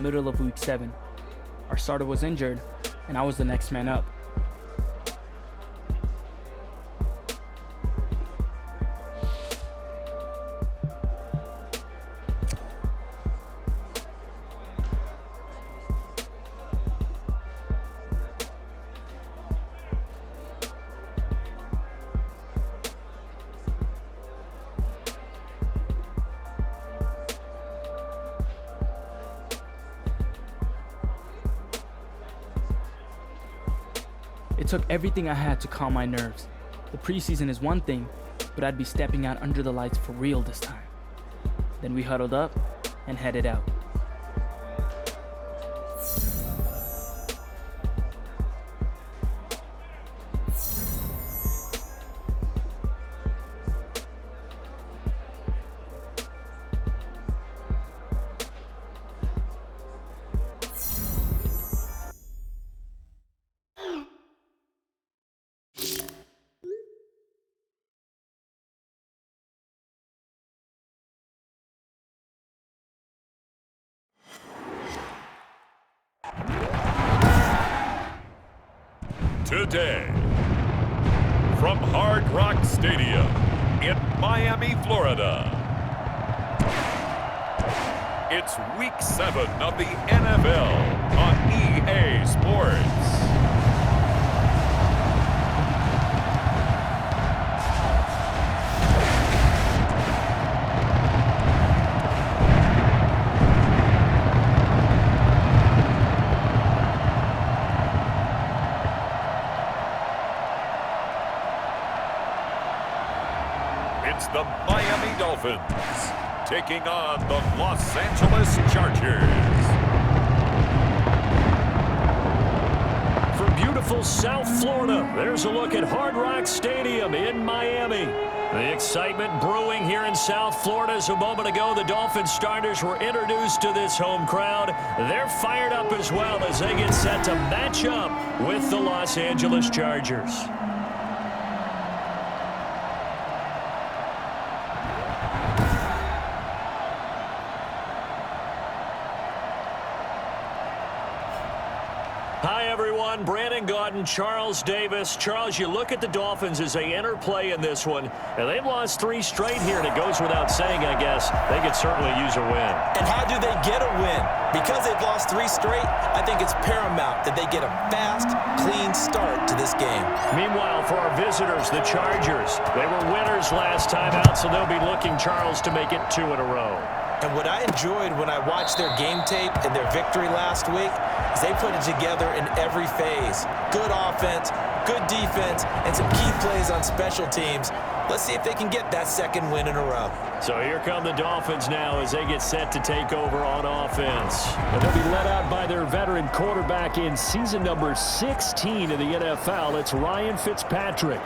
Middle of week 7. Our starter was injured, and I was the next man up. It took everything I had to calm my nerves. The preseason is one thing, but I'd be stepping out under the lights for real this time. Then we huddled up and headed out. Today, from Hard Rock Stadium in Miami, Florida, it's Week 7 of the NFL on EA Sports. It's the Miami Dolphins taking on the Los Angeles Chargers. From beautiful South Florida, there's a look at Hard Rock Stadium in Miami. The excitement brewing here in South Florida as a moment ago the Dolphins starters were introduced to this home crowd. They're fired up as well as they get set to match up with the Los Angeles Chargers. Hi, everyone. Brandon Gaudin, Charles Davis. Charles, you look at the Dolphins as they enter play in this one, and they've lost 3 straight here, and it goes without saying, I guess, they could certainly use a win. And how do they get a win? Because they've lost 3 straight, I think it's paramount that they get a fast, clean start to this game. Meanwhile, for our visitors, the Chargers, they were winners last time out, so they'll be looking, Charles, to make it 2 in a row. And what I enjoyed when I watched their game tape and their victory last week is they put it together in every phase. Good offense, good defense, and some key plays on special teams. Let's see if they can get that 2nd win in a row. So here come the Dolphins now as they get set to take over on offense. And they'll be led out by their veteran quarterback in season number 16 in the NFL. It's Ryan Fitzpatrick.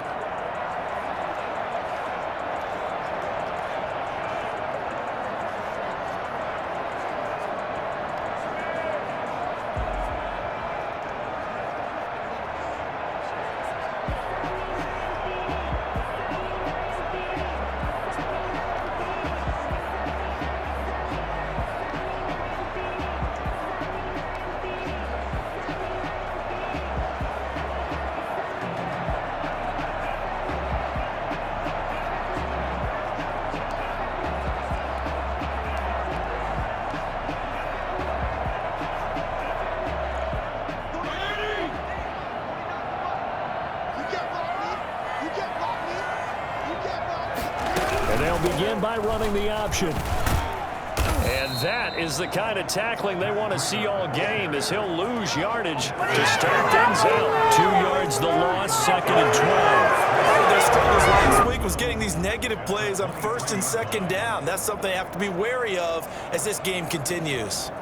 And they'll begin by running the option. And that is the kind of tackling they want to see all game as he'll lose yardage to start things out. 2 yards the loss, 2nd and 12. Their struggles last week was getting these negative plays on 1st and 2nd down. That's something they have to be wary of as this game continues.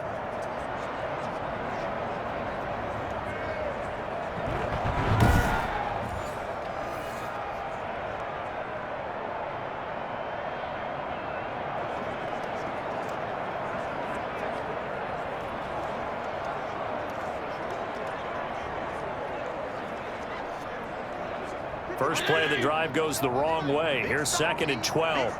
First play of the drive goes the wrong way. Here's 2nd and 12.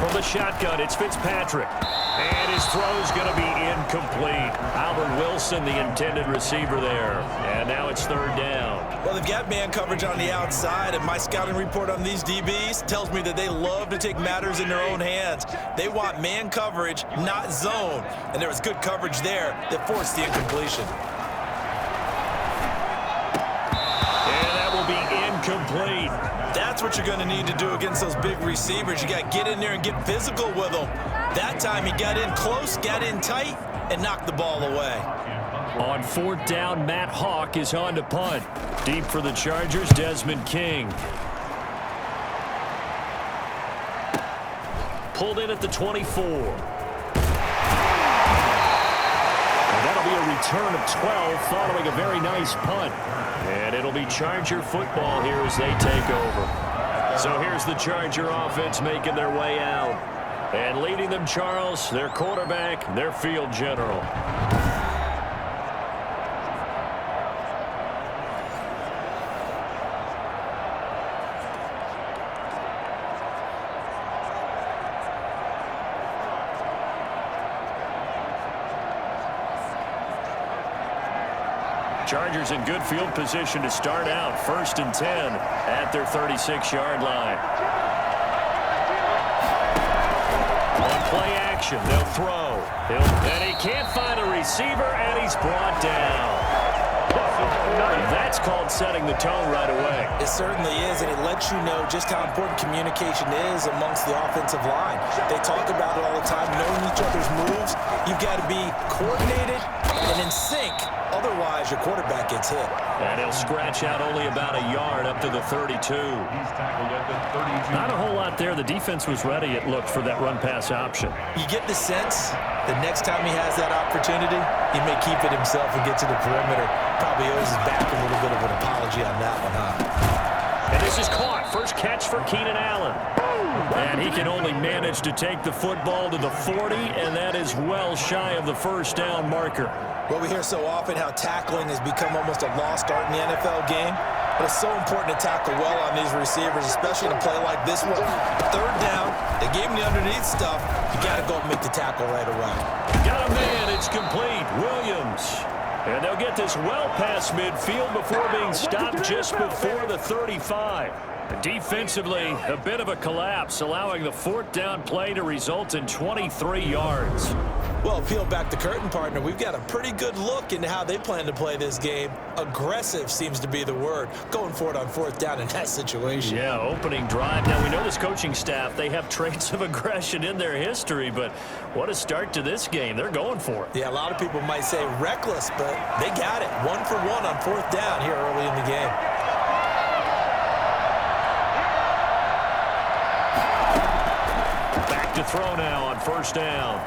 From the shotgun, it's Fitzpatrick. And his throw's going to be incomplete. Albert Wilson, the intended receiver there. And now it's third down. Well, they've got man coverage on the outside, and my scouting report on these DBs tells me that they love to take matters in their own hands. They want man coverage, not zone. And there was good coverage there that forced the incompletion. And that will be incomplete. That's what you're going to need to do against those big receivers. You got to get in there and get physical with them. That time he got in close, got in tight, and knocked the ball away. On fourth down, Matt Hawk is on to punt. Deep for the Chargers, Desmond King. Pulled in at the 24. And that'll be a return of 12 following a very nice punt. And it'll be Charger football here as they take over. So here's the Charger offense making their way out. And leading them, Charles, their quarterback, their field general. Chargers in good field position to start out. 1st and 10 at their 36-yard line. On play action, they'll throw. And he can't find a receiver, and he's brought down. That's called setting the tone right away. It certainly is, and it lets you know just how important communication is amongst the offensive line. They talk about it all the time, knowing each other's moves. You've got to be coordinated and in sync. Otherwise, your quarterback gets hit. And he'll scratch out only about a yard up to the 32. Not a whole lot there. The defense was ready, it looked, for that run-pass option. You get the sense that next time he has that opportunity, he may keep it himself and get to the perimeter. Probably owes his back a little bit of an apology on that one, huh? And this is caught. First catch for Keenan Allen. And he can only manage to take the football to the 40, and that is well shy of the first down marker. Well, we hear so often how tackling has become almost a lost art in the NFL game, but it's so important to tackle well on these receivers, especially in a play like this one. Third down, they gave him the underneath stuff. You got to go and make the tackle right away. Got a man, it's complete. Williams. And they'll get this well past midfield before being stopped just before the 35. Defensively, a bit of a collapse, allowing the 4th down play to result in 23 yards. Well, peel back the curtain, partner. We've got a pretty good look into how they plan to play this game. Aggressive seems to be the word. Going for it on 4th down in that situation. Yeah, opening drive. Now, we know this coaching staff, they have traits of aggression in their history, but what a start to this game. They're going for it. Yeah, a lot of people might say reckless, but they got it. 1 for 1 on 4th down here early in the game. To throw now on 1st down.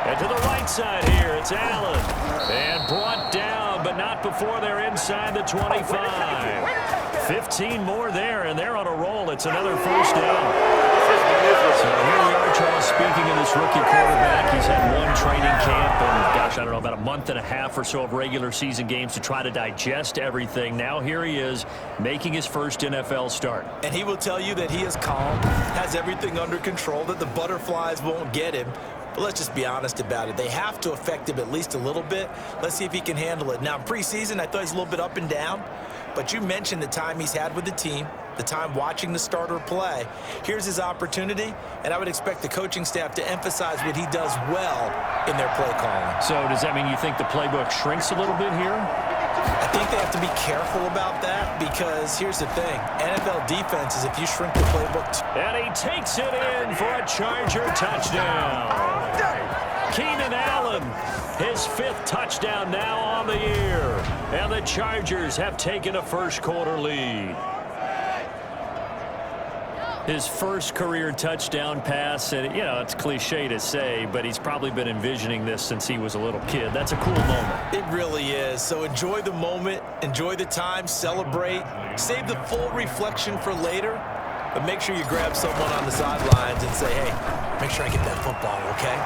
And to the right side here, it's Allen. And brought down, but not before they're inside the 25. 15 more there, and they're on a roll. It's another 1st down. So here we are, Charles, speaking of this rookie quarterback. He's had one training camp and, gosh, I don't know, about a month and a half or so of regular season games to try to digest everything. Now here he is making his first NFL start. And he will tell you that he is calm, has everything under control, that the butterflies won't get him. But let's just be honest about it. They have to affect him at least a little bit. Let's see if he can handle it. Now, in preseason, I thought he's a little bit up and down. But you mentioned the time he's had with the team, the time watching the starter play. Here's his opportunity, and I would expect the coaching staff to emphasize what he does well in their play calling. So does that mean you think the playbook shrinks a little bit here? I think they have to be careful about that because here's the thing. NFL defenses, if you shrink the playbook... And he takes it in for a Charger touchdown. Keenan Allen, his 5th touchdown now on the year. And the Chargers have taken a first-quarter lead. His first career touchdown pass, and, you know, it's cliche to say, but he's probably been envisioning this since he was a little kid. That's a cool moment. It really is. So enjoy the moment, enjoy the time, celebrate, save the full reflection for later, but make sure you grab someone on the sidelines and say, hey, make sure I get that football, okay?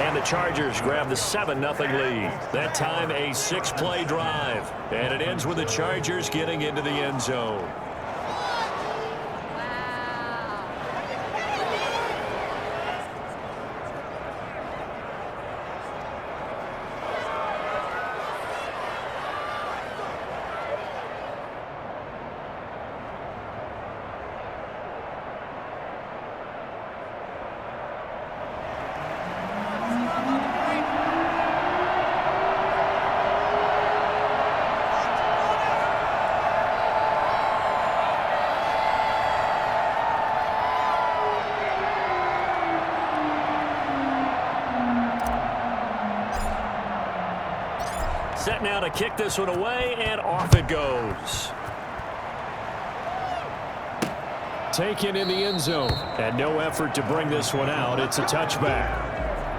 And the Chargers grab the 7-0 lead. That time a 6-play drive, and it ends with the Chargers getting into the end zone. Set now to kick this one away, and off it goes. Taken in the end zone, and no effort to bring this one out. It's a touchback.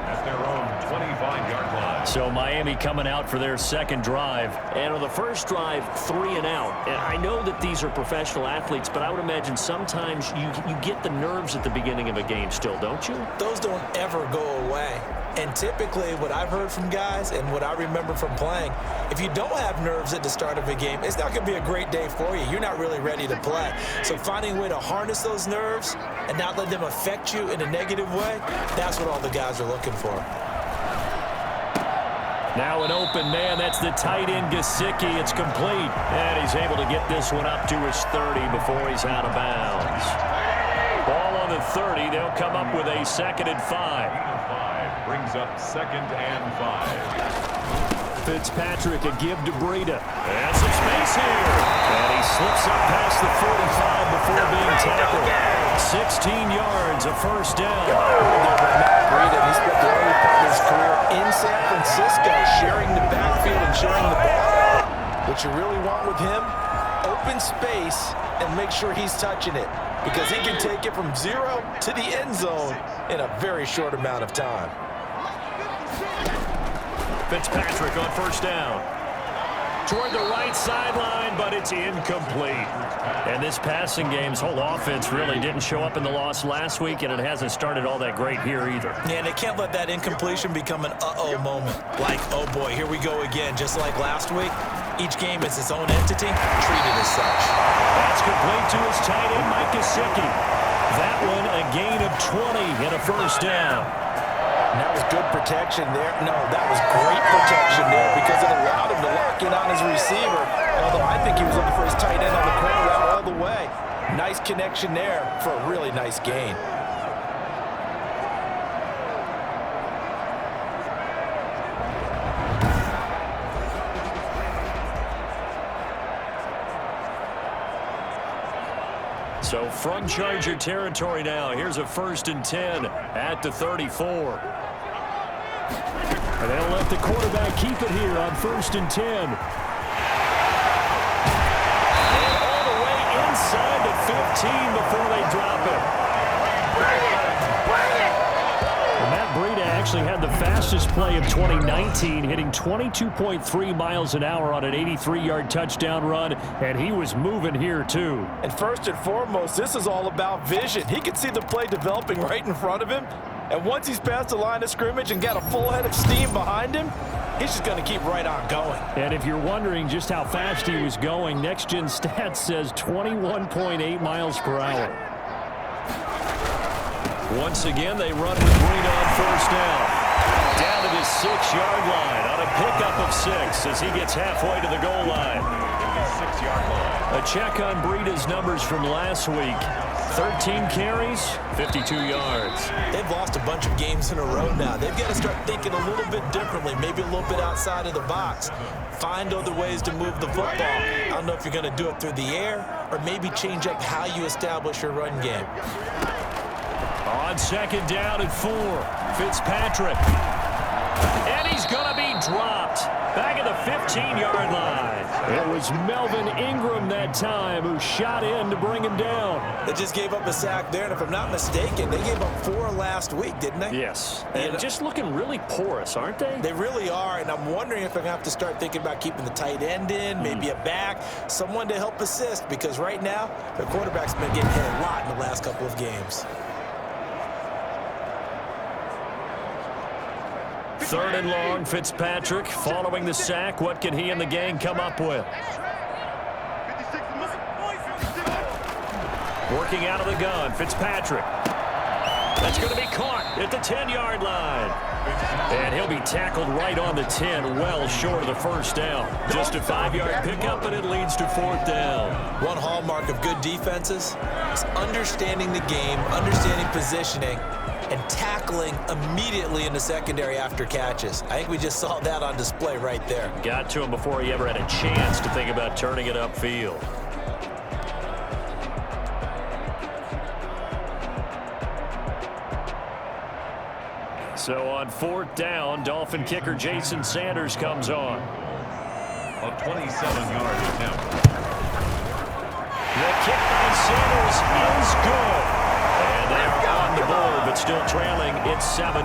At their own 25-yard line. So Miami coming out for their second drive. And on the first drive, 3 and out. And I know that these are professional athletes, but I would imagine sometimes you get the nerves at the beginning of a game still, don't you? Those don't ever go away. And typically what I've heard from guys and what I remember from playing, if you don't have nerves at the start of a game, it's not going to be a great day for you. You're not really ready to play. So finding a way to harness those nerves and not let them affect you in a negative way, that's what all the guys are looking for. Now an open man. That's the tight end, Gesicki. It's complete. And he's able to get this one up to his 30 before he's out of bounds. Ball on the 30. They'll come up with a 2nd and 5. Brings up 2nd and 5. Fitzpatrick, a give to Breida. And some space here. And he slips up past the 45 before being tackled. 16 yards, a first down. Breida, he spent the early part of his career in San Francisco sharing the backfield and sharing the ball. What you really want with him, open space and make sure he's touching it, because he can take it from 0 to the end zone in a very short amount of time. Fitzpatrick on first down. Toward the right sideline, but it's incomplete. And this passing game's whole offense really didn't show up in the loss last week, and it hasn't started all that great here either. Yeah, and they can't let that incompletion become an uh-oh moment. Like, oh boy, here we go again. Just like last week, each game is its own entity, treated as such. That's complete to his tight end, Mike Gesicki. That one a gain of 20 and a first down. And that was good protection there. No, that was great protection there because it allowed him to lock in on his receiver. Although I think he was looking for his tight end on the corner route all the way. Nice connection there for a really nice gain. So from Charger territory now, here's a 1st and 10 at the 34. And they'll let the quarterback keep it here on 1st and 10. And all the way inside the 15 before they drop it. And Matt Breida actually had the fastest play of 2019, hitting 22.3 miles an hour on an 83-yard touchdown run, and he was moving here too. And first and foremost, this is all about vision. He could see the play developing right in front of him. And once he's past the line of scrimmage and got a full head of steam behind him, he's just going to keep right on going. And if you're wondering just how fast he was going, Next Gen Stats says 21.8 miles per hour. Once again, they run with Breida on first down. Down to the 6-yard line on a pickup of 6 as he gets halfway to the goal line. 6-yard line. A check on Breida's numbers from last week. 13 carries, 52 yards. They've lost a bunch of games in a row now. They've got to start thinking a little bit differently, maybe a little bit outside of the box. Find other ways to move the football. I don't know if you're going to do it through the air or maybe change up how you establish your run game. On 2nd down and 4, Fitzpatrick. And he's going to be dropped. Back at the 15-yard line. It was Melvin Ingram that time who shot in to bring him down. They just gave up a sack there, and if I'm not mistaken, they gave up 4 last week, didn't they? Yes. And just looking really porous, aren't they? They really are, and I'm wondering if they're going to have to start thinking about keeping the tight end in, maybe a back, someone to help assist, because right now, their quarterback's been getting hit a lot in the last couple of games. 3rd and long, Fitzpatrick following the sack. What can he and the gang come up with? Working out of the gun, Fitzpatrick. That's going to be caught at the 10-yard line. And he'll be tackled right on the 10, well short of the first down. Just a 5-yard pickup, and it leads to 4th down. One hallmark of good defenses is understanding the game, understanding positioning, and tackling immediately in the secondary after catches. I think we just saw that on display right there. Got to him before he ever had a chance to think about turning it upfield. So on 4th down, Dolphin kicker Jason Sanders comes on. a 27-yard attempt. The kick by Sanders is good. And they are on the board, but still trailing. It's 7-3.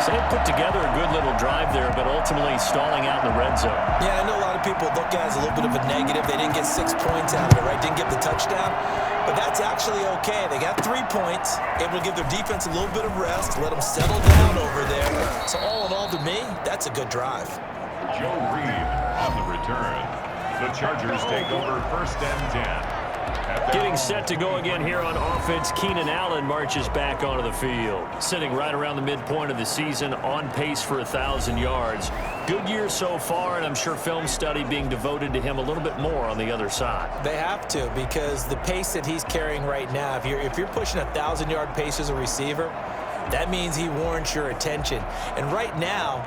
So they put together a good little drive there, but ultimately stalling out in the red zone. Yeah, I know a lot of people look at it as a little bit of a negative. They didn't get 6 points out of it, right? Didn't get the touchdown. But that's actually okay. They got 3 points, able to give their defense a little bit of rest, let them settle down over there. So all in all, to me, that's a good drive. Joe Reed on the return. The Chargers take over 1st and 10. Getting set to go again here on offense, Keenan Allen marches back onto the field. Sitting right around the midpoint of the season, on pace for 1,000 yards. Good year so far, and I'm sure film study being devoted to him a little bit more on the other side. They have to, because the pace that he's carrying right now, if you're pushing 1,000-yard pace as a receiver, that means he warrants your attention. And right now,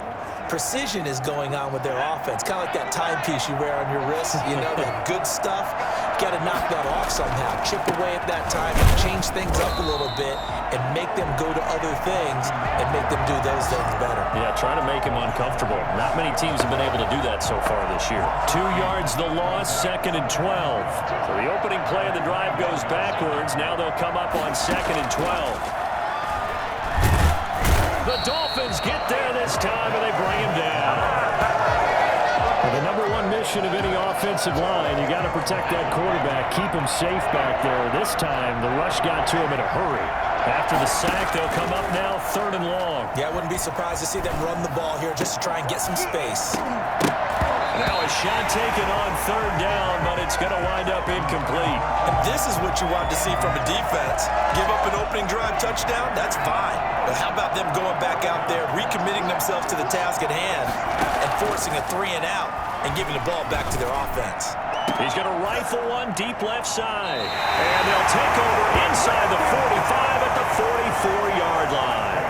precision is going on with their offense. Kind of like that timepiece you wear on your wrist, you know, that good stuff. Got to knock that off somehow. Chip away at that time and change things up a little bit and make them go to other things and make them do those things better. Yeah, try to make him uncomfortable. Not many teams have been able to do that so far this year. 2 yards the loss, 2nd and 12. So the opening play of the drive goes backwards. Now they'll come up on 2nd and 12. The Dolphins get there this time, and they bring him down. Well, the number one mission of any offensive line, you got to protect that quarterback, keep him safe back there. This time, the rush got to him in a hurry. After the sack, they'll come up now 3rd and long. Yeah, I wouldn't be surprised to see them run the ball here just to try and get some space. Now a shot taken on 3rd down, but it's going to wind up incomplete. And this is what you want to see from a defense. Give up an opening drive touchdown, that's fine. But how about them going back out there, recommitting themselves to the task at hand, and forcing a 3 and out and giving the ball back to their offense? He's going to rifle one deep left side. And they'll take over inside the 45 at the 44-yard line.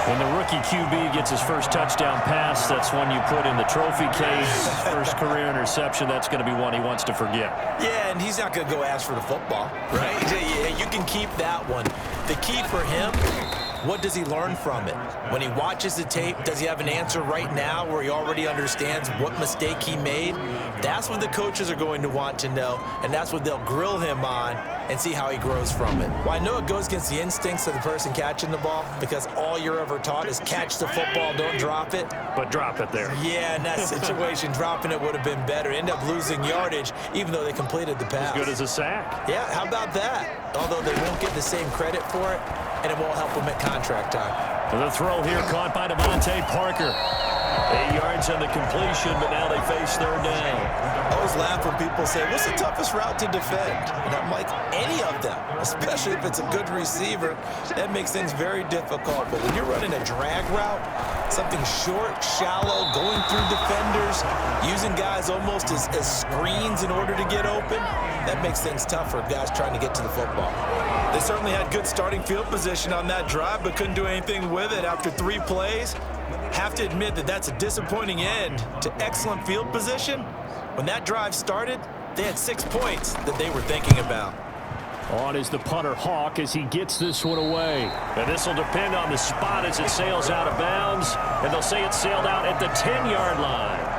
When the rookie QB gets his first touchdown pass, that's one you put in the trophy case. First career interception, that's going to be one he wants to forget. Yeah, and he's not going to go ask for the football, right? Yeah, you can keep that one. The key for him, what does he learn from it? When he watches the tape, does he have an answer right now where he already understands what mistake he made? That's what the coaches are going to want to know, and that's what they'll grill him on and see how he grows from it. Well, I know it goes against the instincts of the person catching the ball because all you're ever taught is catch the football, don't drop it. But drop it there. Yeah, in that situation, dropping it would have been better. End up losing yardage, even though they completed the pass. As good as a sack. Yeah, how about that? Although they won't get the same credit for it, and it won't help them at contract time. The throw here caught by Devontae Parker. 8 yards on the completion, but now they face 3rd down. I always laugh when people say, what's the toughest route to defend? And I'm like, any of them, especially if it's a good receiver. That makes things very difficult. But when you're running a drag route, something short, shallow, going through defenders, using guys almost as screens in order to get open, that makes things tough for guys trying to get to the football. They certainly had good starting field position on that drive, but couldn't do anything with it after 3 plays. Have to admit that that's a disappointing end to excellent field position. When that drive started, they had 6 points that they were thinking about. On is the punter Hawk as he gets this one away. And this will depend on the spot as it sails out of bounds. And they'll say it sailed out at the 10-yard line.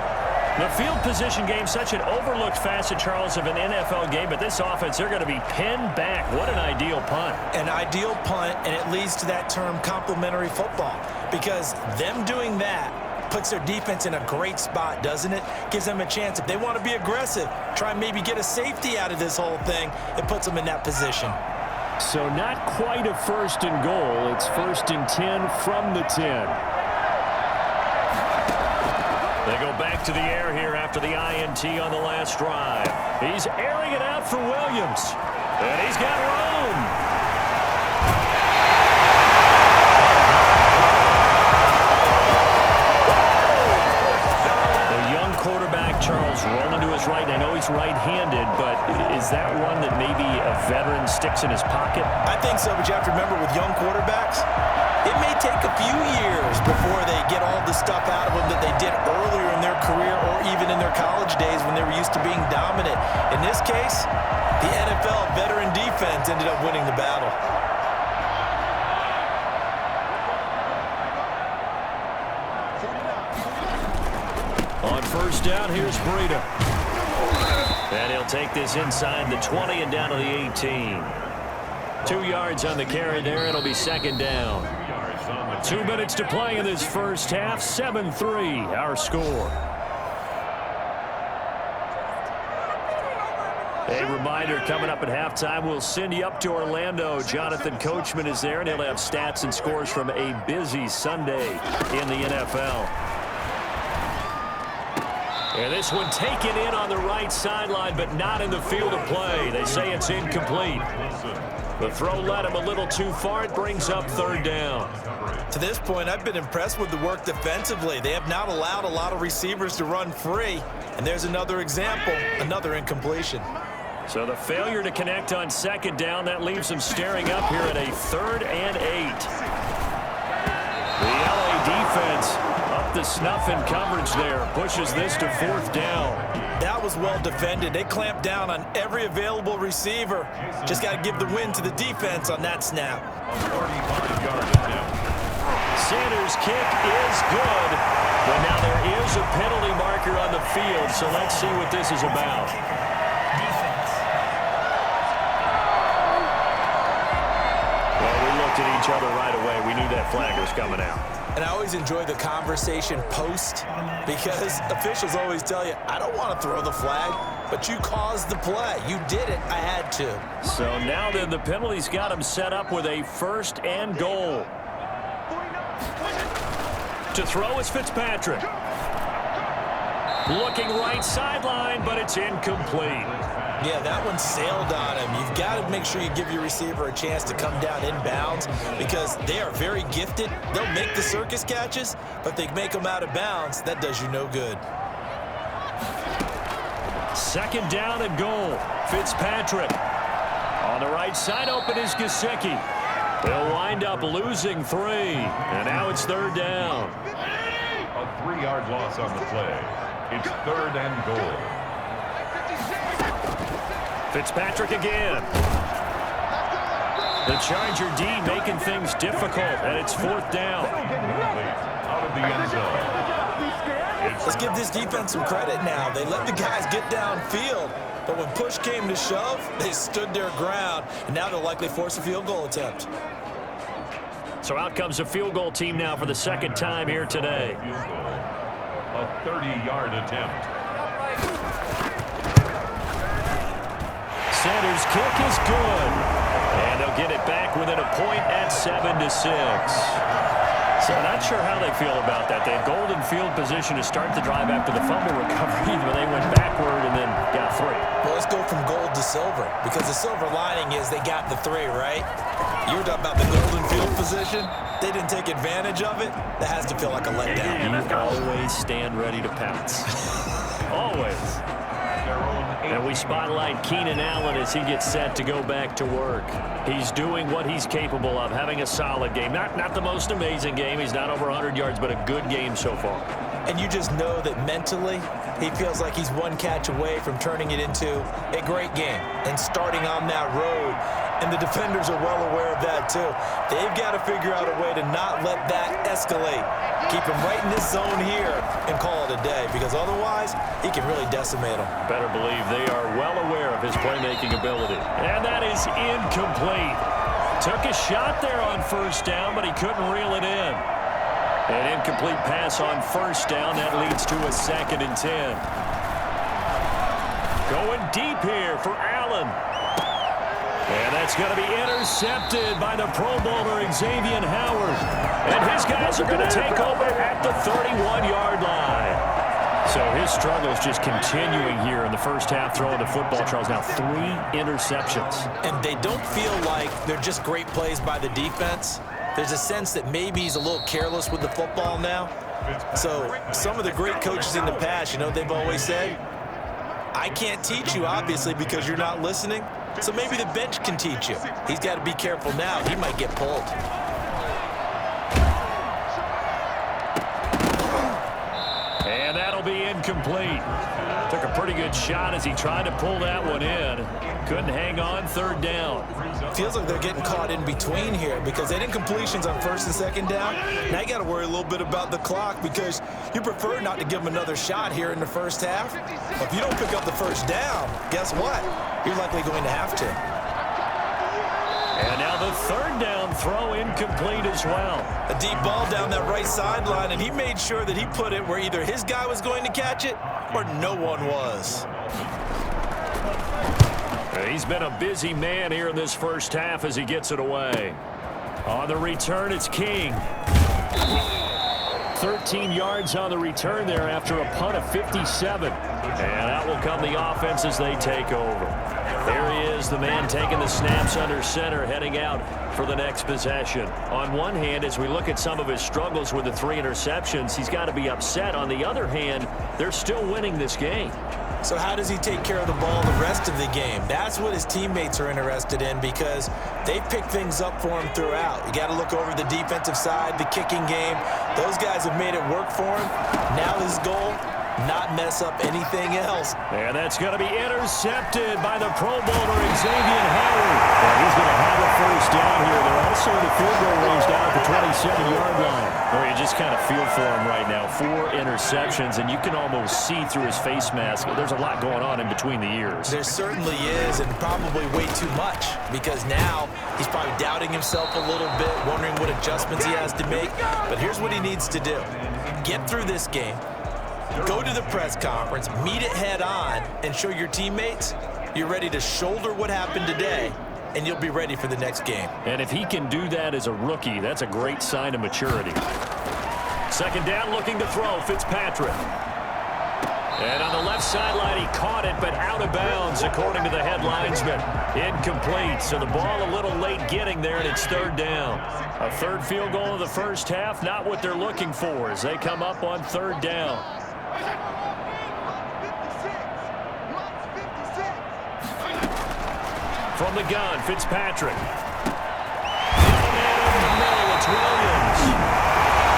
The field position game, such an overlooked facet, Charles, of an NFL game. But this offense, they're going to be pinned back. What an ideal punt. An ideal punt, and it leads to that term complementary football. Because them doing that puts their defense in a great spot, doesn't it? Gives them a chance. If they want to be aggressive, try and maybe get a safety out of this whole thing, it puts them in that position. So not quite a 1st and goal. It's 1st and 10 from the 10. They go back to the air here after the INT on the last drive. He's airing it out for Williams. And he's got room. Quarterback Charles rolling to his right. I know he's right-handed, but is that one that maybe a veteran sticks in his pocket? I think so, but you have to remember with young quarterbacks, it may take a few years before they get all the stuff out of them that they did earlier in their career or even in their college days when they were used to being dominant. In this case, the NFL veteran defense ended up winning the battle. first down. Here's Breida. And he'll take this inside the 20 and down to the 18. 2 yards on the carry there. It'll be second down. 2 minutes to play in this first half. 7-3 our score. A reminder, coming up at halftime, we'll send you up to Orlando. Jonathan Coachman is there, and he'll have stats and scores from a busy Sunday in the NFL. And this one taken in on the right sideline, but not in the field of play. They say it's incomplete. The throw led him a little too far. It brings up third down. To this point, I've been impressed with the work defensively. They have not allowed a lot of receivers to run free. And there's another example, another incompletion. So the failure to connect on second down, that leaves them staring up here at a 3rd and 8. The LA defense up the snuff in coverage there. Pushes this to 4th down. That was well defended. They clamped down on every available receiver. Just got to give the win to the defense on that snap. Sanders' kick is good. But now there is a penalty marker on the field, so let's see what this is about. At each other right away. We knew that flag was coming out. And I always enjoy the conversation post because officials always tell you, I don't want to throw the flag, but you caused the play. You did it. I had to. So now then the penalty's got him set up with a 1st and goal. To throw is Fitzpatrick. Looking right sideline, but it's incomplete. Yeah, that one sailed on him. You've got to make sure you give your receiver a chance to come down inbounds because they are very gifted. They'll make the circus catches, but they make them out of bounds. That does you no good. Second down and goal. Fitzpatrick. On the right side, open is Gesicki. They'll wind up losing 3, and now it's 3rd down. A 3-yard loss on the play. It's 3rd and goal. Fitzpatrick again. The Charger D making things difficult, and it's 4th down. Out of the end zone. Let's give this defense some credit now. They let the guys get downfield, but when push came to shove, they stood their ground, and now they'll likely force a field goal attempt. So out comes a field goal team now for the 2nd time here today. A 30-yard attempt. Sanders' kick is good. And they'll get it back within a point at 7-6. So not sure how they feel about that. They had golden field position to start the drive after the fumble recovery, but they went backward and then got 3. Well, let's go from gold to silver, because the silver lining is they got the 3, right? You were talking about the golden field position. They didn't take advantage of it. That has to feel like a letdown. You always stand ready to pounce. Always. And we spotlight Keenan Allen as he gets set to go back to work. He's doing what he's capable of, having a solid game. Not the most amazing game. He's not over 100 yards, but a good game so far. And you just know that mentally, he feels like he's one catch away from turning it into a great game and starting on that road. And the defenders are well aware of that, too. They've got to figure out a way to not let that escalate. Keep him right in this zone here and call it a day, because otherwise, he can really decimate them. Better believe they are well aware of his playmaking ability. And that is incomplete. Took a shot there on 1st down, but he couldn't reel it in. An incomplete pass on 1st down. That leads to a 2nd and 10. Going deep here for Allen. And that's going to be intercepted by the Pro Bowler Xavier Howard. And his guys are going to take over at the 31-yard line. So his struggles just continuing here in the first half throwing the football. Charles, now 3 interceptions. And they don't feel like they're just great plays by the defense. There's a sense that maybe he's a little careless with the football now. So some of the great coaches in the past, you know, they've always said, I can't teach you, obviously, because you're not listening. So maybe the bench can teach you. He's got to be careful now. He might get pulled. And that'll be incomplete. Took a pretty good shot as he tried to pull that one in. Couldn't hang on, third down. Feels like they're getting caught in between here because they didn't completions on first and second down. Now you got to worry a little bit about the clock because you prefer not to give them another shot here in the first half. But if you don't pick up the first down, guess what? You're likely going to have to. And now the third down throw incomplete as well. A deep ball down that right sideline, and he made sure that he put it where either his guy was going to catch it or no one was. He's been a busy man here in this first half as he gets it away. On the return, it's King. 13 yards on the return there after a punt of 57. And out will come the offense as they take over. There he is, the man taking the snaps under center, heading out for the next possession. On one hand, as we look at some of his struggles with the 3 interceptions, he's got to be upset. On the other hand, they're still winning this game. So how does he take care of the ball the rest of the game? That's what his teammates are interested in because they pick things up for him throughout. You got to look over the defensive side, the kicking game. Those guys have made it work for him. Now his goal, not mess up anything else. And that's going to be intercepted by the Pro Bowler, Xavier Howard. And he's going to have a first down here. They're also in the field goal range down at the 27-yard line. Or you just kind of feel for him right now. 4 interceptions, and you can almost see through his face mask. There's a lot going on in between the ears. There certainly is, and probably way too much, because now he's probably doubting himself a little bit, wondering what adjustments he has to make. But here's what he needs to do. Get through this game. Go to the press conference, meet it head on, and show your teammates you're ready to shoulder what happened today, and you'll be ready for the next game. And if he can do that as a rookie, that's a great sign of maturity. Second down, looking to throw, Fitzpatrick. And on the left sideline, he caught it, but out of bounds, according to the head linesman. Incomplete, so the ball a little late getting there, and it's third down. A third field goal of the first half, not what they're looking for as they come up on third down. From the gun, Fitzpatrick. And over the middle, it's Williams.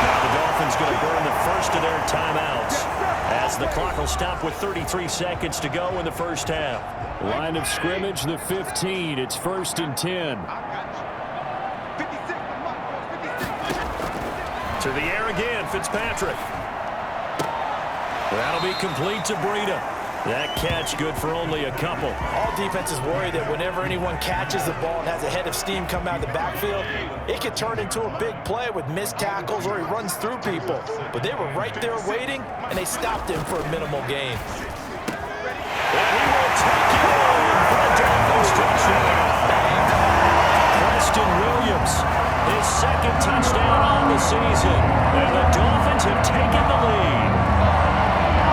Now the Dolphins going to burn the first of their timeouts as the clock will stop with 33 seconds to go in the first half. Line of scrimmage, the 15. It's 1st and 10. To the air again, Fitzpatrick. That'll be complete to Breida. That catch good for only a couple. All defenses worry that whenever anyone catches the ball and has a head of steam come out of the backfield, it could turn into a big play with missed tackles or he runs through people. But they were right there waiting, and they stopped him for a minimal gain. And he will take it in for a Dolphins touchdown. Preston Williams, his second touchdown on the season. And the Dolphins have taken the lead.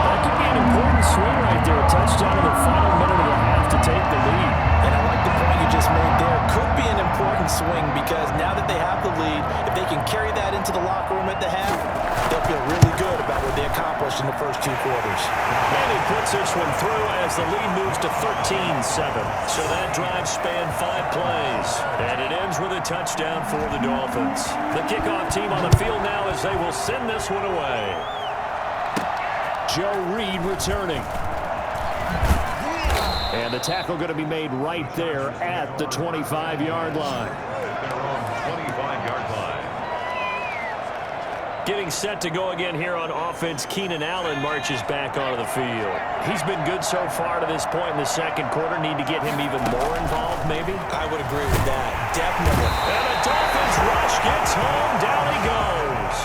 That could be an important swing right there. A touchdown in the final minute of the half to take the lead. And I like the point you just made there. Could be an important swing because now that they have the lead, if they can carry that into the locker room at the half, they'll feel really good about what they accomplished in the first 2 quarters. And he puts this one through as the lead moves to 13-7. So that drive spanned 5 plays. And it ends with a touchdown for the Dolphins. The kickoff team on the field now as they will send this one away. Joe Reed returning. And the tackle going to be made right there at the 25-yard line. 25-yard line. Getting set to go again here on offense, Keenan Allen marches back onto the field. He's been good so far to this point in the second quarter. Need to get him even more involved, maybe? I would agree with that. Definitely. And the Dolphins rush gets home. Down he goes.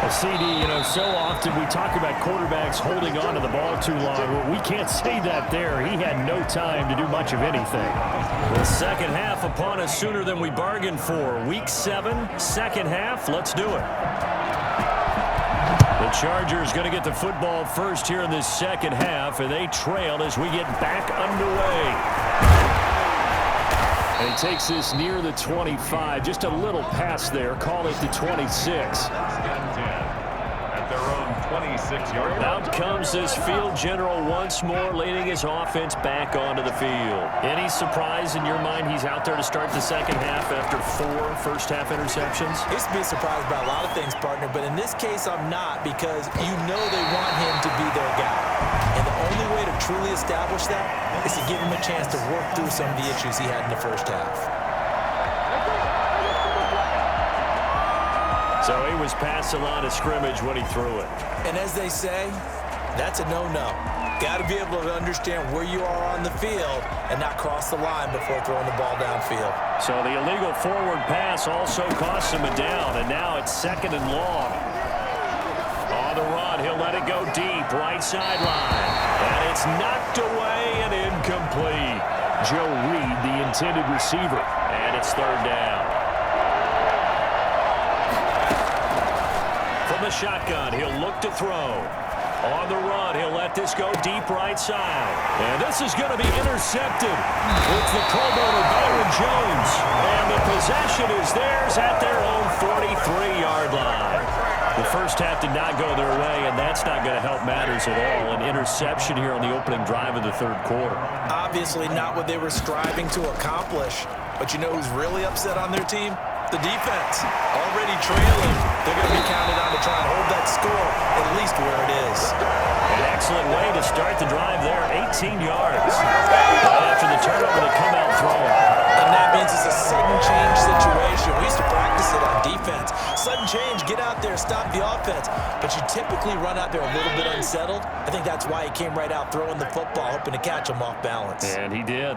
A CD, so often we talk about quarterbacks holding on to the ball too long. Well, we can't say that there. He had no time to do much of anything. The second half upon us sooner than we bargained for. Week 7, second half. Let's do it. The Chargers going to get the football first here in this second half, and they trail as we get back underway. And he takes this near the 25, just a little pass there. Call it the 26. At their own 26-yard line. Out comes this field general once more, leading his offense back onto the field. Any surprise in your mind he's out there to start the second half after 4 first-half interceptions? I used to be surprised by a lot of things, partner, but in this case I'm not, because you know they want him to be their guy. And the only way to truly establish that is to give him a chance to work through some of the issues he had in the first half. So he was past the line of scrimmage when he threw it. And as they say, that's a no-no. Got to be able to understand where you are on the field and not cross the line before throwing the ball downfield. So the illegal forward pass also cost him a down, and now it's 2nd and long. On the run, he'll let it go deep, right sideline. And it's knocked away and incomplete. Joe Reed, the intended receiver, and it's 3rd down. From the shotgun, he'll look to throw. On the run, he'll let this go deep right side. And this is going to be intercepted. It's the Pro Bowler Byron Jones. And the possession is theirs at their own 43-yard line. The first half did not go their way, and that's not going to help matters at all. An interception here on the opening drive of the 3rd quarter. Obviously not what they were striving to accomplish. But you know who's really upset on their team? The defense. Already trailing. They're going to be counted on to try and hold that score at least where it is. An excellent way to start the drive there. 18 yards. Right after the turnover, they come out throwing. And that means it's a sudden change situation. We used to practice it on defense. Sudden change, get out there, stop the offense. But you typically run out there a little bit unsettled. I think that's why he came right out throwing the football, hoping to catch him off balance. And he did.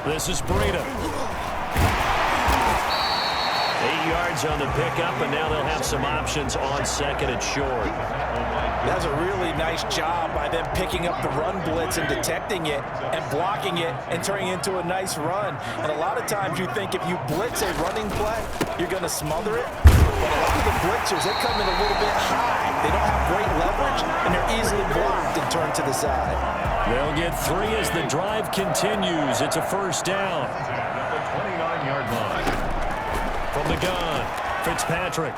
This is Breida. 8 yards on the pickup, and now they'll have some options on 2nd and short. That's a really nice job by them picking up the run blitz and detecting it and blocking it and turning it into a nice run. And a lot of times you think if you blitz a running play, you're going to smother it. But a lot of the blitzers, they come in a little bit high. They don't have great leverage, and they're easily blocked and turned to the side. They'll get 3 as the drive continues. It's a 1st down. At the 29-yard line. From the gun, Fitzpatrick.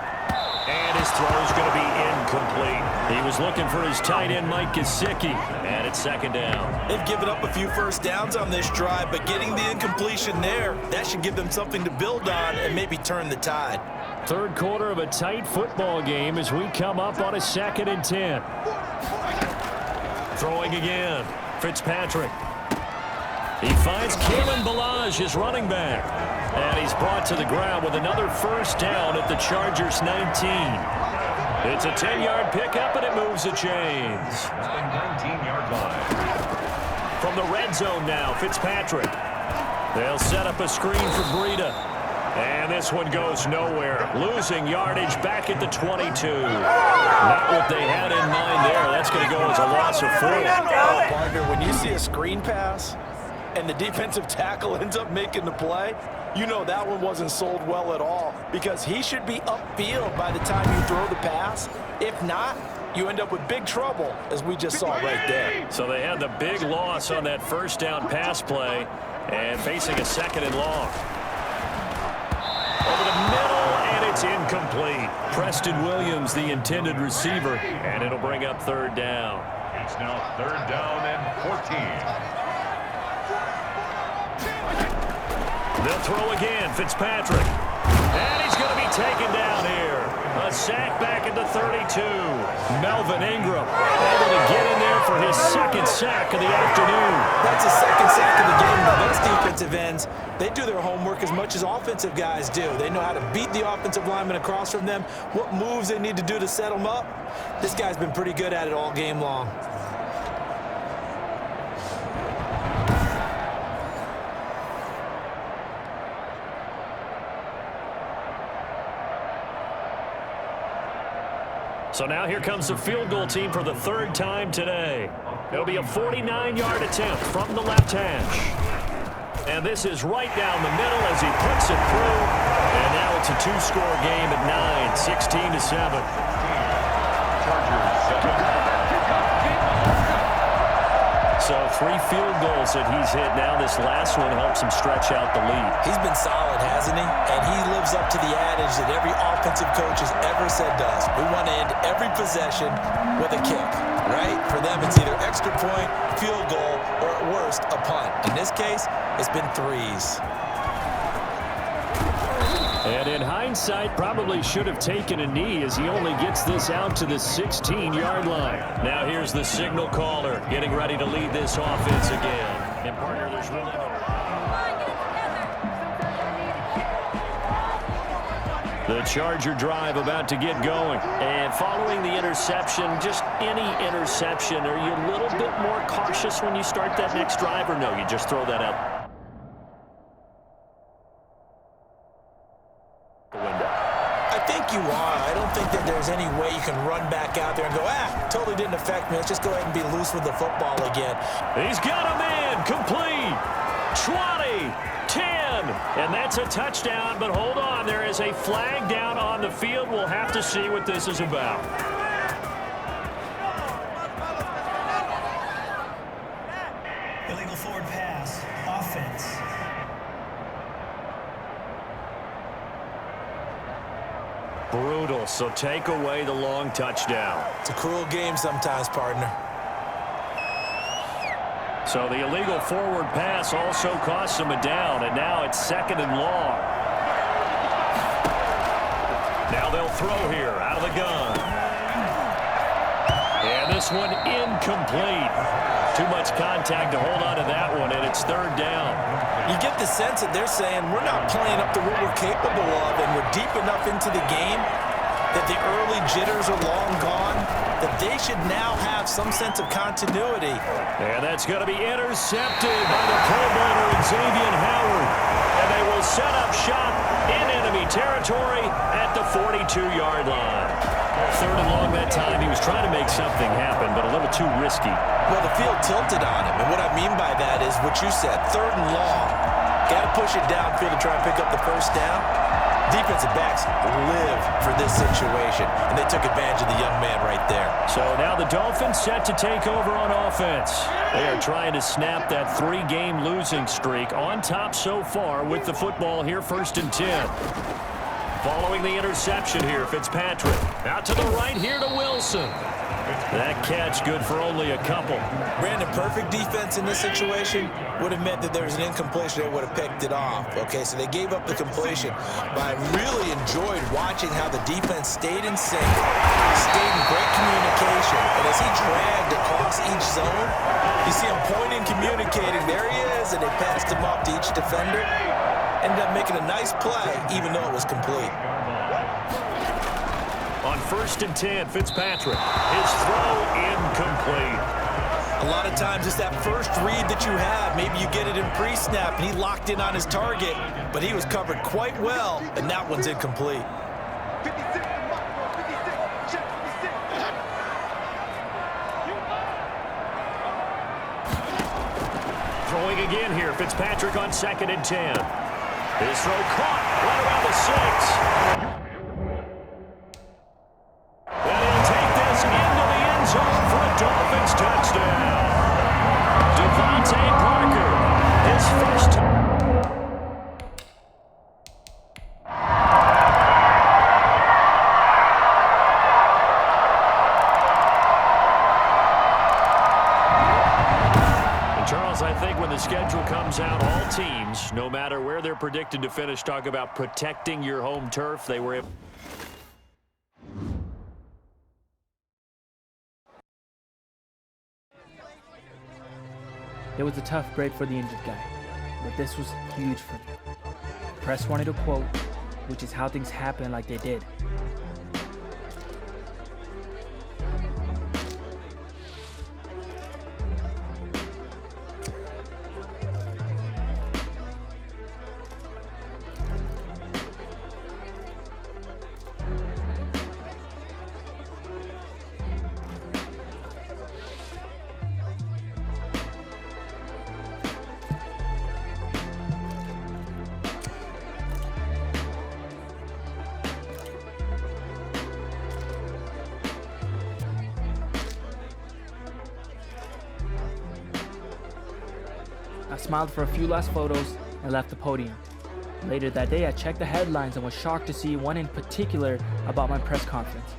And his throw's going to be incomplete. He was looking for his tight end, Mike Gesicki. And it's 2nd down. They've given up a few first downs on this drive, but getting the incompletion there, that should give them something to build on and maybe turn the tide. 3rd quarter of a tight football game as we come up on a 2nd and 10. Throwing again, Fitzpatrick. He finds Kalen Ballage, his running back. And he's brought to the ground with another 1st down at the Chargers' 19. It's a 10-yard pickup, and it moves the chains. At the 19-yard line. From the red zone now, Fitzpatrick. They'll set up a screen for Breida. And this one goes nowhere. Losing yardage back at the 22. Not what they had in mind there. That's going to go as a loss of 4. Partner, when you see a screen pass and the defensive tackle ends up making the play, you know that one wasn't sold well at all, because he should be upfield by the time you throw the pass. If not, you end up with big trouble, as we just saw right there. So they had the big loss on that 1st down pass play and facing a 2nd and long. Over the middle, and it's incomplete. Preston Williams, the intended receiver, and it'll bring up 3rd down. It's now 3rd down and 14. They'll throw again, Fitzpatrick. And he's going to be taken down here. A sack back at the 32. Melvin Ingram able to get in there for his 2nd sack of the afternoon. That's a 2nd sack of the game. Now, those defensive ends, they do their homework as much as offensive guys do. They know how to beat the offensive lineman across from them, what moves they need to do to set them up. This guy's been pretty good at it all game long. So now here comes the field goal team for the 3rd time today. It'll be a 49-yard attempt from the left hash. And this is right down the middle as he puts it through. And now it's a 2-score game at 9, 16-7. So 3 field goals that he's hit now. This last one helps him stretch out the lead. He's been solid, hasn't he? And he lives up to the adage that every offensive coach has ever said to us. We want to end every possession with a kick, right? For them, it's either extra point, field goal, or at worst, a punt. In this case, it's been 3s. And in hindsight, probably should have taken a knee as he only gets this out to the 16-yard line. Now here's the signal caller getting ready to lead this offense again. And partner, there's really no... The Charger drive about to get going. And following the interception, just any interception, are you a little bit more cautious when you start that next drive, or no, you just throw that out the window? I think you are. I don't think that there's any way you can run back out there and go, totally didn't affect me. Let's just go ahead and be loose with the football again. He's got him in, complete, 20, 10, and that's a touchdown, but hold on, there is a flag down on the field. We'll have to see what this is about. Illegal forward pass, offense. Brutal, so take away the long touchdown. It's a cruel game sometimes, partner. So the illegal forward pass also cost him a down, and now it's 2nd and long. Now they'll throw here out of the gun. And this one incomplete. Too much contact to hold on to that one, and it's 3rd down. You get the sense that they're saying we're not playing up to what we're capable of, and we're deep enough into the game that the early jitters are long gone, that they should now have some sense of continuity. And that's going to be intercepted by the Pro Bowler Xavier Howard. And they will set up shop in enemy territory at the 42-yard line. 3rd and long that time. He was trying to make something happen, but a little too risky. Well, the field tilted on him, and what I mean by that is what you said, 3rd and long. Got to push it downfield to try and pick up the first down. Defensive backs live for this situation, and they took advantage of the young man right there. So now the Dolphins set to take over on offense. They are trying to snap that 3-game losing streak, on top so far with the football here, 1st and 10. Following the interception here, Fitzpatrick. Out to the right here to Wilson. That catch good for only a couple. Brandon, perfect defense in this situation would have meant that there was an incompletion. They would have picked it off. Okay, so they gave up the completion. But I really enjoyed watching how the defense stayed in sync, stayed in great communication. And as he dragged across each zone, you see him pointing, communicating. There he is, and they passed him off to each defender. Ended up making a nice play, even though it was complete. On 1st and 10, Fitzpatrick. His throw incomplete. A lot of times it's that first read that you have. Maybe you get it in pre-snap, and he locked in on his target, but he was covered quite well, and that one's incomplete. Throwing again here, Fitzpatrick on 2nd and 10. His throw caught right around the 6. And he'll take this into the end zone for a Dolphins touchdown. Devontae Parker, his first time. Charles, I think when the schedule comes out, all teams, no matter where they're predicted to finish, talk about protecting your home turf. They were able. It was a tough break for the injured guy, but this was huge for me. Press wanted a quote, which is how things happen like they did. smiled for a few last photos and left the podium. Later that day, I checked the headlines and was shocked to see one in particular about my press conference.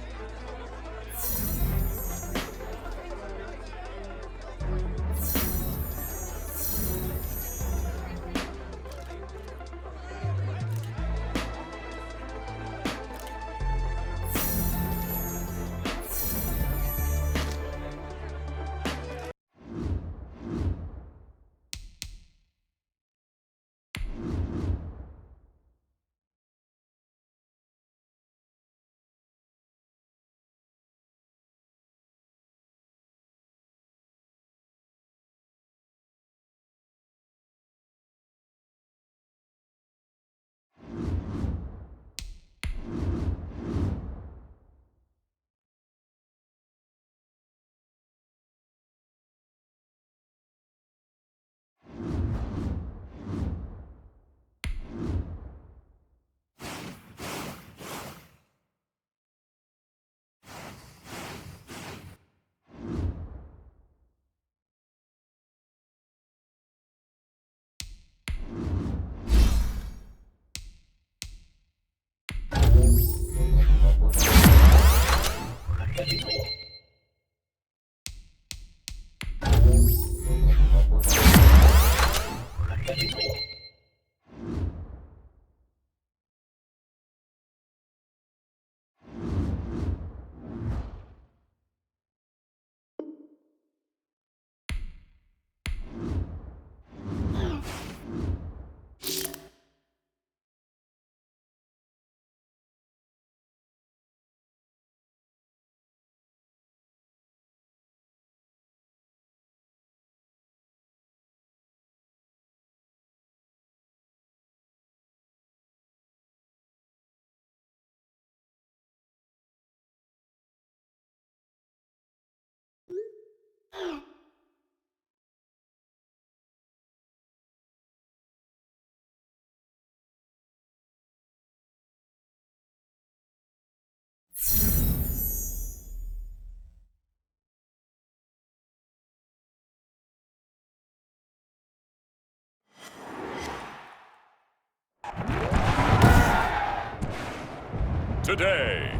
Today,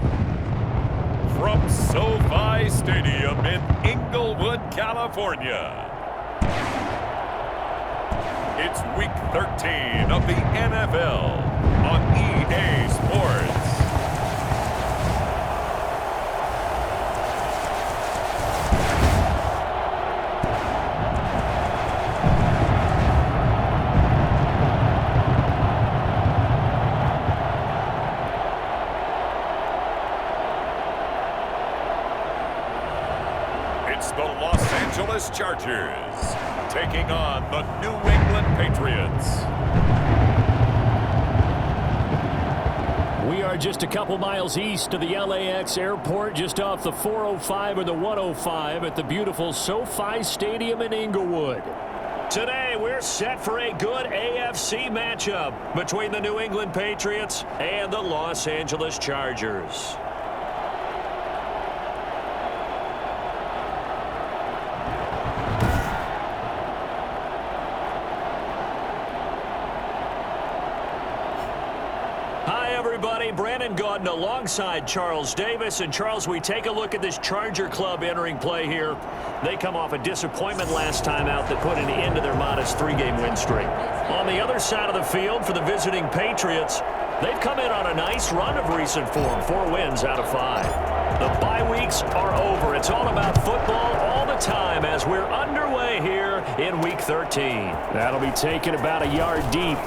from SoFi Stadium in Inglewood, California, it's Week 13 of the NFL on EA Sports. It's the Los Angeles Chargers taking on the New England Patriots. We are just a couple miles east of the LAX airport, just off the 405 or the 105 at the beautiful SoFi Stadium in Inglewood. Today, we're set for a good AFC matchup between the New England Patriots and the Los Angeles Chargers. Brandon Gaudin alongside Charles Davis. And Charles, we take a look at this Charger club entering play here. They come off a disappointment last time out that put an end to their modest 3-game win streak. On the other side of the field for the visiting Patriots, they've come in on a nice run of recent form, 4 wins out of 5. The bye weeks are over. It's all about football all the time as we're underway here in Week 13. That'll be taken about a yard deep.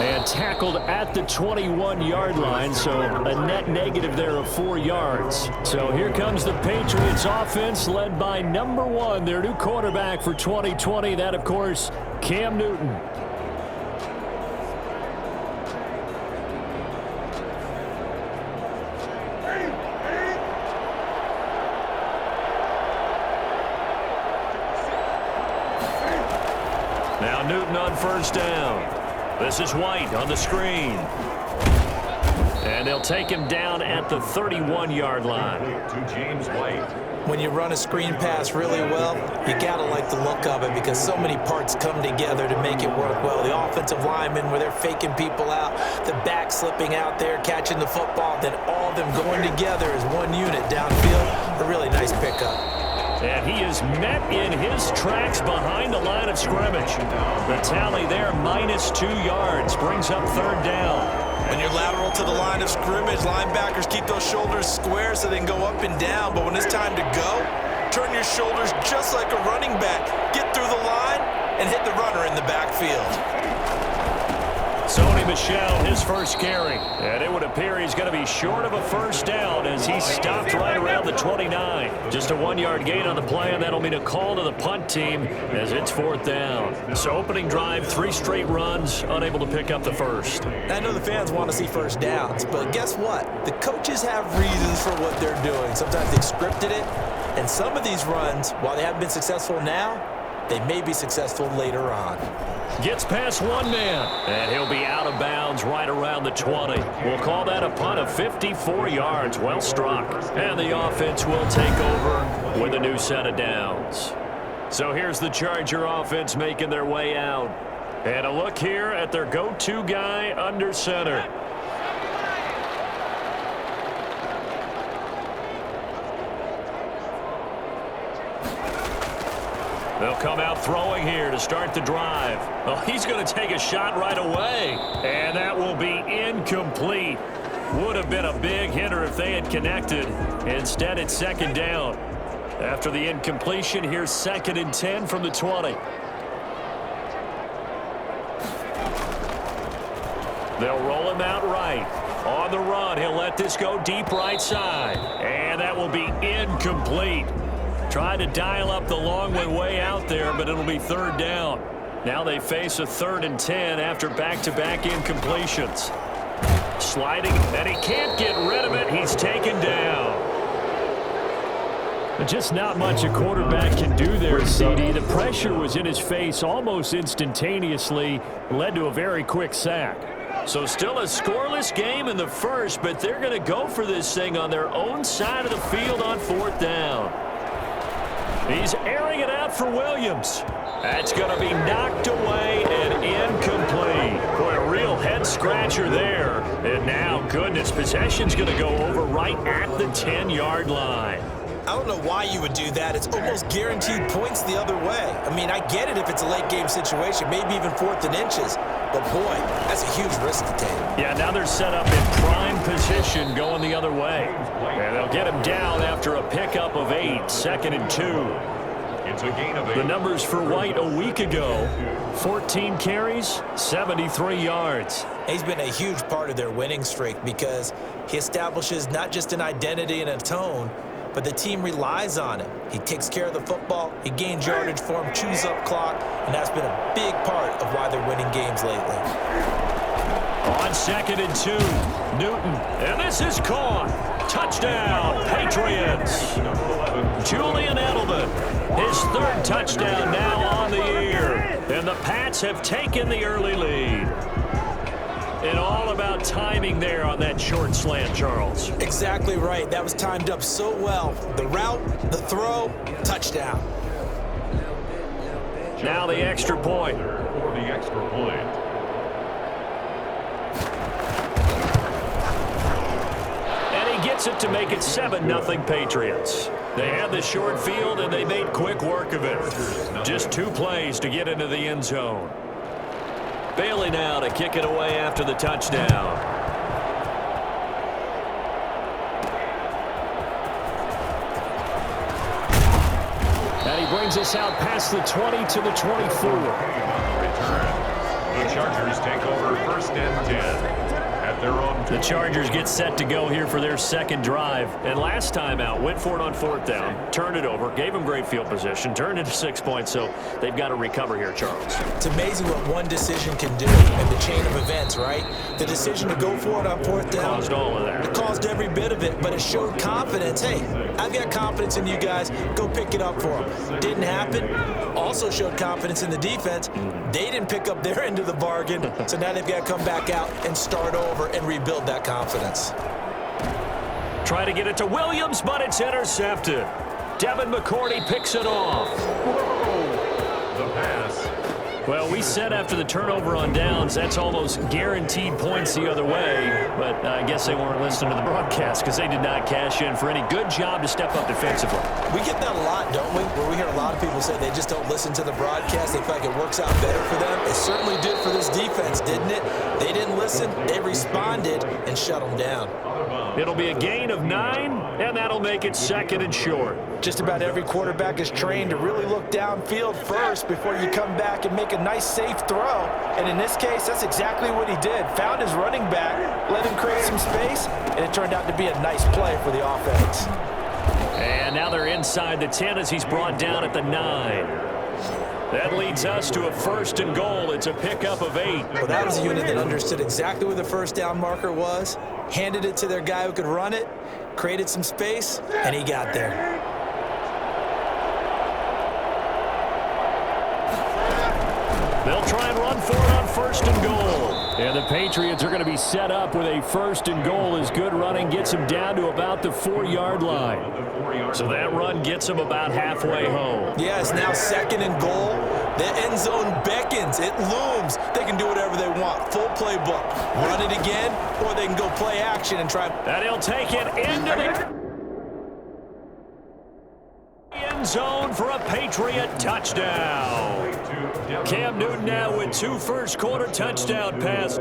And tackled at the 21-yard line, so a net negative there of 4 yards. So here comes the Patriots offense led by number 1, their new quarterback for 2020. That, of course, Cam Newton. Now Newton on first down. This is White on the screen. And they'll take him down at the 31-yard line. To James White. When you run a screen pass really well, you gotta like the look of it because so many parts come together to make it work well. The offensive linemen, where they're faking people out, the back slipping out there, catching the football, then all of them going together as one unit downfield. A really nice pickup. And he is met in his tracks behind the line of scrimmage. The tally there, -2 yards, brings up third down. When you're lateral to the line of scrimmage, linebackers keep those shoulders square so they can go up and down. But when it's time to go, turn your shoulders just like a running back. Get through the line and hit the runner in the backfield. Sony Michel, his first carry. And it would appear he's going to be short of a first down as he stopped right around the 29. Just a 1-yard gain on the play, and that'll mean a call to the punt team as it's fourth down. So opening drive, 3 straight runs, unable to pick up the first. I know the fans want to see first downs, but guess what? The coaches have reasons for what they're doing. Sometimes they've scripted it, and some of these runs, while they haven't been successful now, they may be successful later on. Gets past one man, and he'll be out of bounds right around the 20. We'll call that a punt of 54 yards. Well struck. And the offense will take over with a new set of downs. So here's the Charger offense making their way out. And a look here at their go-to guy under center. They'll come out throwing here to start the drive. Oh, he's going to take a shot right away. And that will be incomplete. Would have been a big hitter if they had connected. Instead, it's second down. After the incompletion, here's 2nd and 10 from the 20. They'll roll him out right. On the run, he'll let this go deep right side. And that will be incomplete. Tried to dial up the long way out there, but it'll be third down. Now they face a 3rd and 10 after back-to-back incompletions. Sliding, and he can't get rid of it. He's taken down. Just not much a quarterback can do there, CD. The pressure was in his face almost instantaneously, led to a very quick sack. So still a scoreless game in the first, but they're going to go for this thing on their own side of the field on 4th down. He's airing it out for Williams. That's going to be knocked away and incomplete. Boy, a real head-scratcher there. And now, goodness, possession's going to go over right at the 10-yard line. I don't know why you would do that. It's almost guaranteed points the other way. I mean, I get it if it's a late-game situation, maybe even 4th and inches. But, boy, that's a huge risk to take. Yeah, now they're set up in prime position going the other way. And they'll get him down after a pickup of 8, 2nd and 2. It's a gain of 8. The numbers for White a week ago, 14 carries, 73 yards. He's been a huge part of their winning streak because he establishes not just an identity and a tone, but the team relies on him. He takes care of the football, he gains yardage for him, chews up clock, and that's been a big part of why they're winning games lately. On 2nd and 2, Newton, and this is caught. Touchdown, Patriots. Julian Edelman, his 3rd touchdown now on the year. And the Pats have taken the early lead. And all about timing there on that short slant, Charles. Exactly right. That was timed up so well. The route, the throw, touchdown. Now the extra point. For the extra point. And he gets it to make it 7-0 Patriots. They had the short field, and they made quick work of it. Just 2 plays to get into the end zone. Bailey now to kick it away after the touchdown. And he brings us out past the 20 to the 24. Return. The Chargers take over 1st and 10. At their own. The Chargers get set to go here for their 2nd drive. And last time out, went for it on 4th down, turned it over, gave them great field position, turned it to 6 points, so they've got to recover here, Charles. It's amazing what one decision can do in the chain of events, right? The decision to go for it on 4th down. Caused all of that. It caused every bit of it, but it showed confidence. Hey, I've got confidence in you guys. Go pick it up for them. Didn't happen. Also showed confidence in the defense. They didn't pick up their end of the bargain, so now they've got to come back out and start over and rebuild that confidence. Try to get it to Williams, but it's intercepted. Devin McCourty picks it off. The pass. Well, we said after the turnover on downs, that's almost guaranteed points the other way. But I guess they weren't listening to the broadcast because they did not cash in for any good job to step up defensively. We get that a lot, don't we? Where we hear a lot of people say they just don't listen to the broadcast. They feel like it works out better for them. It certainly did for this defense, didn't it? They didn't listen. They responded and shut them down. It'll be a gain of 9, and that'll make it 2nd and short. Just about every quarterback is trained to really look downfield first before you come back and make a nice, safe throw. And in this case, that's exactly what he did. Found his running back, let him create some space, and it turned out to be a nice play for the offense. And now they're inside the 10 as he's brought down at the 9. That leads us to a 1st and goal. It's a pickup of 8. Well, that was a unit that understood exactly where the first down marker was, handed it to their guy who could run it, created some space, and he got there. They'll try and run for it on 1st and goal. And the Patriots are going to be set up with a 1st and goal as good running gets them down to about the 4-yard line. So that run gets them about halfway home. Yes, now 2nd and goal. The end zone beckons. It looms. They can do whatever they want. Full playbook. Run it again, or they can go play action and try. And he'll take it into the end zone for a Patriot touchdown. Cam Newton now with 2 first-quarter touchdown passes.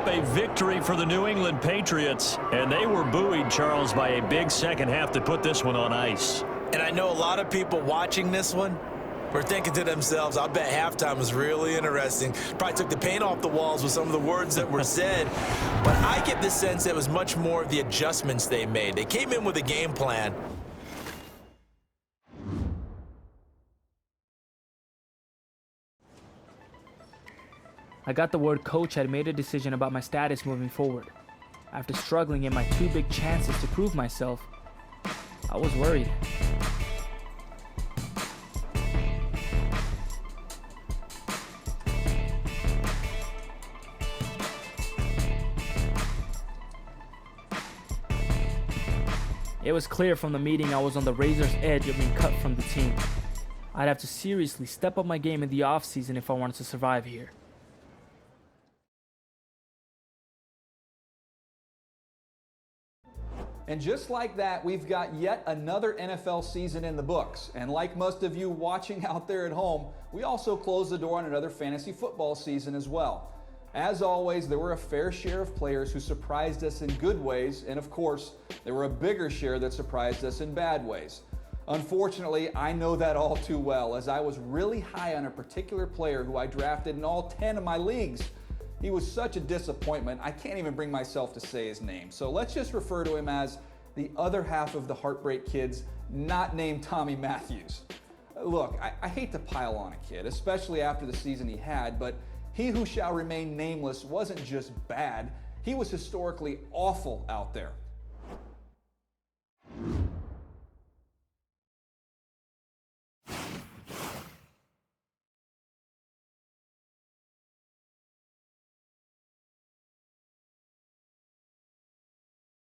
A victory for the New England Patriots, and they were buoyed, Charles, by a big second half to put this one on ice. And I know a lot of people watching this one were thinking to themselves, I'll bet halftime was really interesting. Probably took the paint off the walls with some of the words that were said. But I get the sense that it was much more of the adjustments they made. They came in with a game plan. I got the word coach had made a decision about my status moving forward. After struggling in my 2 big chances to prove myself, I was worried. It was clear from the meeting I was on the razor's edge of being cut from the team. I'd have to seriously step up my game in the offseason if I wanted to survive here. And just like that, we've got yet another NFL season in the books. And like most of you watching out there at home, we also closed the door on another fantasy football season as well. As always, there were a fair share of players who surprised us in good ways, and of course, there were a bigger share that surprised us in bad ways. Unfortunately, I know that all too well, as I was really high on a particular player who I drafted in all 10 of my leagues. He was such a disappointment, I can't even bring myself to say his name. So let's just refer to him as the other half of the Heartbreak Kids, not named Tommy Matthews. Look, I hate to pile on a kid, especially after the season he had, but he who shall remain nameless wasn't just bad, he was historically awful out there.